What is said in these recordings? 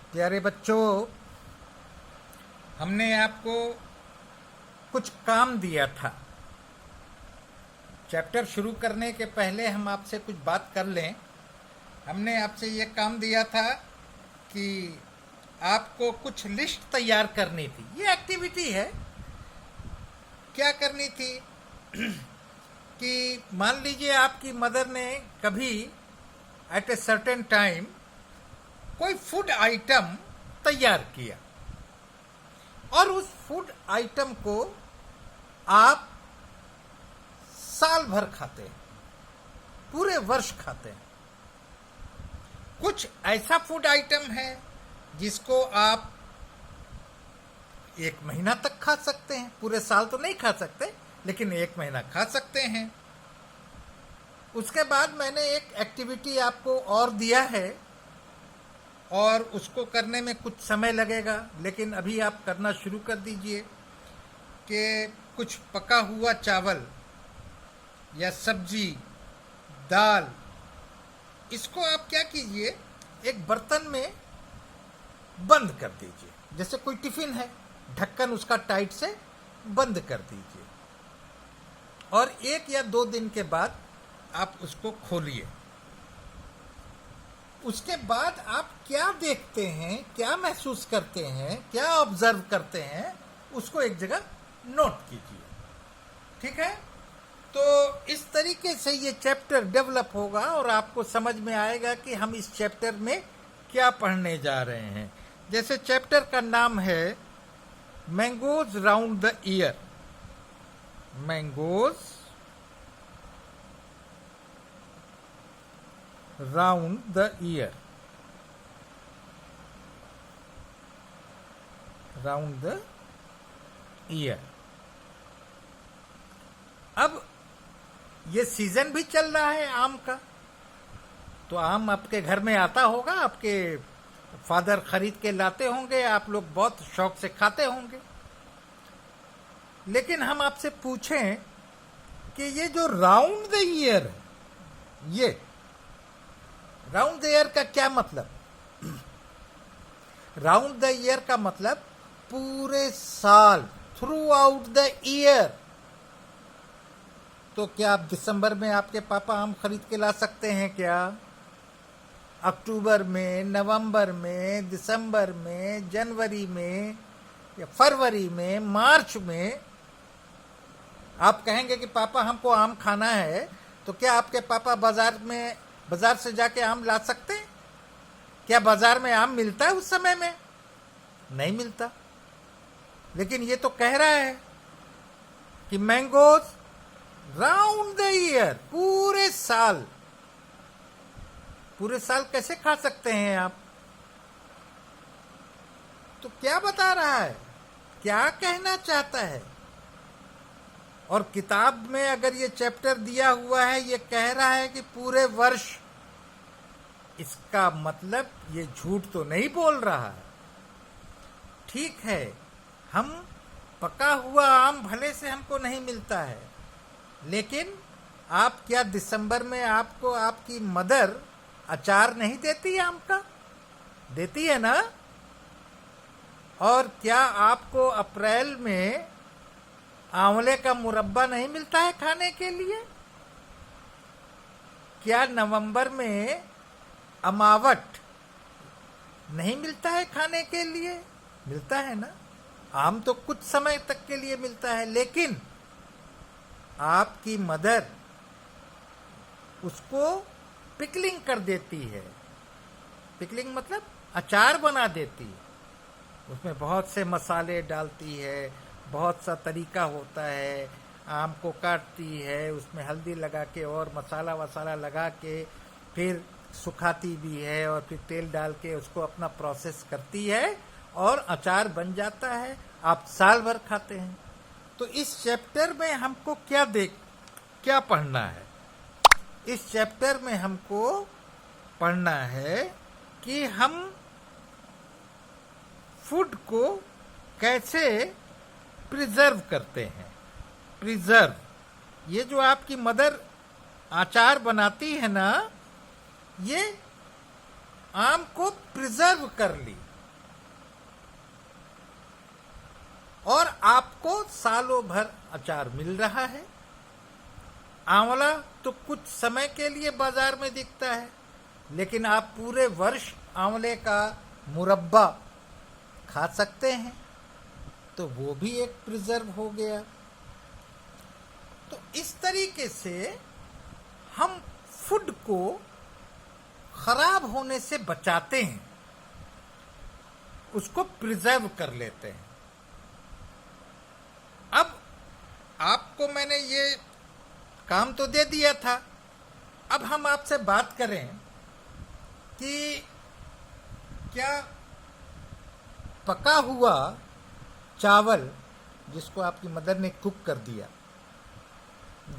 प्यारे बच्चों, हमने आपको कुछ काम दिया था। चैप्टर शुरू करने के पहले हम आपसे कुछ बात कर लें। हमने आपसे ये काम दिया था कि आपको कुछ लिस्ट तैयार करनी थी। ये एक्टिविटी है। क्या करनी थी कि मान लीजिए आपकी मदर ने कभी एट ए सर्टेन टाइम कोई फूड आइटम तैयार किया और उस फूड आइटम को आप साल भर खाते हैं, पूरे वर्ष खाते हैं। कुछ ऐसा फूड आइटम है जिसको आप 1 महीना तक खा सकते हैं। पूरे साल तो नहीं खा सकते, लेकिन 1 महीना खा सकते हैं। उसके बाद मैंने एक एक्टिविटी आपको और दिया है और उसको करने में कुछ समय लगेगा, लेकिन अभी आप करना शुरू कर दीजिए कि कुछ पका हुआ चावल या सब्जी, दाल, इसको आप क्या कीजिए, एक बर्तन में बंद कर दीजिए। जैसे कोई टिफिन है, ढक्कन उसका टाइट से बंद कर दीजिए और 1 या 2 दिन के बाद आप उसको खोलिए। उसके बाद आप क्या देखते हैं, क्या महसूस करते हैं, क्या ऑब्जर्व करते हैं, उसको एक जगह नोट कीजिए। ठीक है? तो इस तरीके से ये चैप्टर डेवलप होगा और आपको समझ में आएगा कि हम इस चैप्टर में क्या पढ़ने जा रहे हैं। जैसे चैप्टर का नाम है mangoes round the year. Mangoes round the year, round the year. अब ये सीजन भी चल रहा है आम का, तो आम आपके घर में आता होगा, आपके फादर खरीद के लाते होंगे, आप लोग बहुत शौक से खाते होंगे। लेकिन हम आपसे पूछें कि ये जो राउंड द ईयर है, ये राउंड द ईयर का क्या मतलब? राउंड द ईयर का मतलब पूरे साल, थ्रू आउट द ईयर। तो क्या आप दिसंबर में आपके पापा आम खरीद के ला सकते हैं क्या? अक्टूबर में, नवंबर में, दिसंबर में, जनवरी में या फरवरी में, मार्च में आप कहेंगे कि पापा हमको आम खाना है, तो क्या आपके पापा बाजार से जाके आम ला सकते हैं? क्या बाजार में आम मिलता है उस समय में? नहीं मिलता। लेकिन ये तो कह रहा है कि मैंगोज राउंड द ईयर, पूरे साल। पूरे साल कैसे खा सकते हैं आप? तो क्या बता रहा है, क्या कहना चाहता है? और किताब में अगर ये चैप्टर दिया हुआ है, ये कह रहा है कि पूरे वर्ष, इसका मतलब ये झूठ तो नहीं बोल रहा है। ठीक है, हम पका हुआ आम भले से हमको नहीं मिलता है, लेकिन आप क्या दिसंबर में आपको आपकी मदर अचार नहीं देती आम का? देती है ना? और क्या आपको अप्रैल में आंवले का मुरब्बा नहीं मिलता है खाने के लिए? क्या नवंबर में अमावट नहीं मिलता है खाने के लिए? मिलता है ना? आम तो कुछ समय तक के लिए मिलता है, लेकिन आपकी मदर उसको पिकलिंग कर देती है। पिकलिंग मतलब अचार बना देती है। उसमें बहुत से मसाले डालती है, बहुत सा तरीका होता है। आम को काटती है, उसमें हल्दी लगा के और मसाला वसाला लगा के फिर सुखाती भी है और फिर तेल डाल के उसको अपना प्रोसेस करती है और अचार बन जाता है। आप साल भर खाते हैं। तो इस चैप्टर में हमको क्या पढ़ना है? इस चैप्टर में हमको पढ़ना है कि हम फूड को कैसे प्रिजर्व करते हैं। प्रिजर्व, ये जो आपकी मदर अचार बनाती है ना, ये आम को प्रिजर्व कर ली, आपको सालों भर अचार मिल रहा है। आंवला तो कुछ समय के लिए बाजार में दिखता है, लेकिन आप पूरे वर्ष आंवले का मुरब्बा खा सकते हैं, तो वो भी एक प्रिजर्व हो गया। तो इस तरीके से हम फूड को खराब होने से बचाते हैं, उसको प्रिजर्व कर लेते हैं। अब आपको मैंने ये काम तो दे दिया था, अब हम आपसे बात करें कि क्या पका हुआ चावल जिसको आपकी मदर ने कुक कर दिया,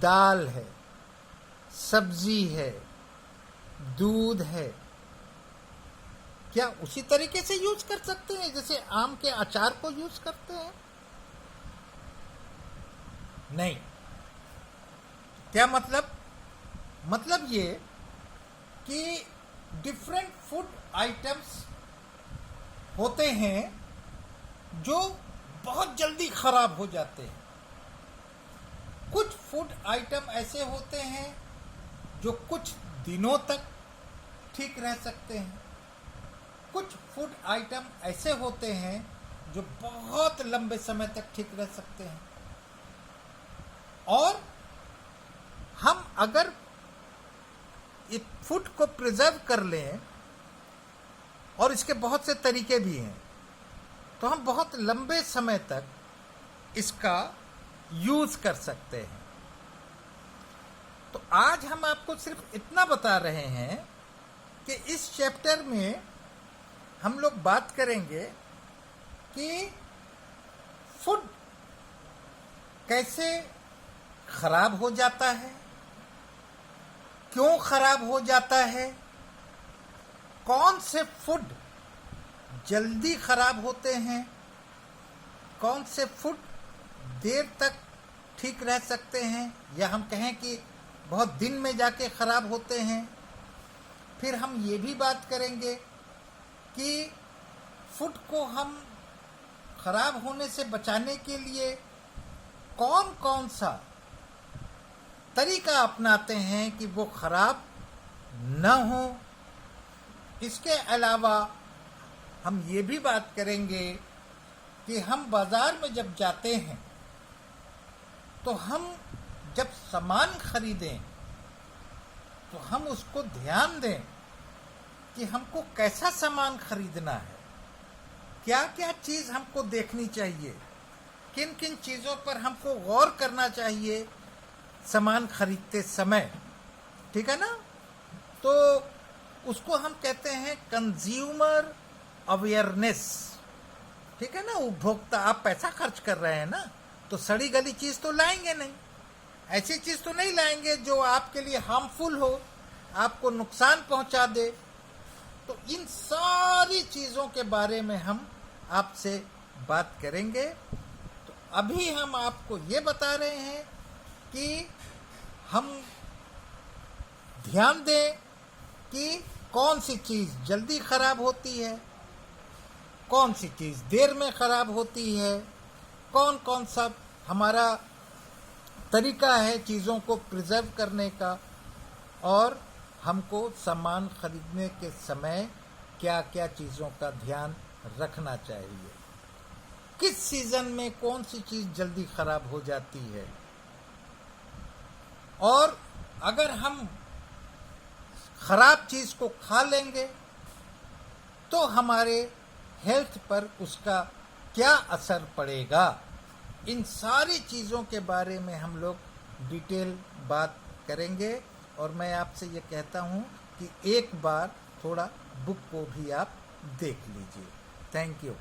दाल है, सब्जी है, दूध है, क्या उसी तरीके से यूज कर सकते हैं जैसे आम के अचार को यूज करते हैं? नहीं। क्या मतलब? मतलब ये कि डिफरेंट फूड आइटम्स होते हैं जो बहुत जल्दी खराब हो जाते हैं। कुछ फूड आइटम ऐसे होते हैं जो कुछ दिनों तक ठीक रह सकते हैं। कुछ फूड आइटम ऐसे होते हैं जो बहुत लंबे समय तक ठीक रह सकते हैं। और हम अगर इस फूड को प्रिजर्व कर लें, और इसके बहुत से तरीके भी हैं, तो हम बहुत लंबे समय तक इसका यूज कर सकते हैं। तो आज हम आपको सिर्फ इतना बता रहे हैं कि इस चैप्टर में हम लोग बात करेंगे कि फूड कैसे खराब हो जाता है, क्यों खराब हो जाता है, कौन से फूड जल्दी खराब होते हैं, कौन से फूड देर तक ठीक रह सकते हैं, या हम कहें कि बहुत दिन में जाके खराब होते हैं। फिर हम ये भी बात करेंगे कि फूड को हम खराब होने से बचाने के लिए कौन कौन सा तरीका अपनाते हैं कि वो खराब न हो। इसके अलावा हम ये भी बात करेंगे कि हम बाजार में जब जाते हैं तो हम जब सामान खरीदें तो हम उसको ध्यान दें कि हमको कैसा सामान खरीदना है, क्या क्या चीज़ हमको देखनी चाहिए, किन किन चीज़ों पर हमको गौर करना चाहिए सामान खरीदते समय। ठीक है ना? तो उसको हम कहते हैं कंज्यूमर अवेयरनेस। ठीक है ना? उपभोक्ता, आप पैसा खर्च कर रहे हैं ना, तो सड़ी गली चीज़ तो लाएंगे नहीं, ऐसी चीज़ तो नहीं लाएंगे जो आपके लिए हार्मफुल हो, आपको नुकसान पहुंचा दे। तो इन सारी चीज़ों के बारे में हम आपसे बात करेंगे। तो अभी हम आपको ये बता रहे हैं कि हम ध्यान दें कि कौन सी चीज़ जल्दी खराब होती है, कौन सी चीज़ देर में खराब होती है, कौन कौन सा हमारा तरीका है चीज़ों को प्रिजर्व करने का, और हमको सामान खरीदने के समय क्या क्या चीज़ों का ध्यान रखना चाहिए, किस सीज़न में कौन सी चीज़ जल्दी खराब हो जाती है, और अगर हम खराब चीज़ को खा लेंगे तो हमारे हेल्थ पर उसका क्या असर पड़ेगा। इन सारी चीज़ों के बारे में हम लोग डिटेल बात करेंगे। और मैं आपसे ये कहता हूँ कि एक बार थोड़ा बुक को भी आप देख लीजिए। Thank you.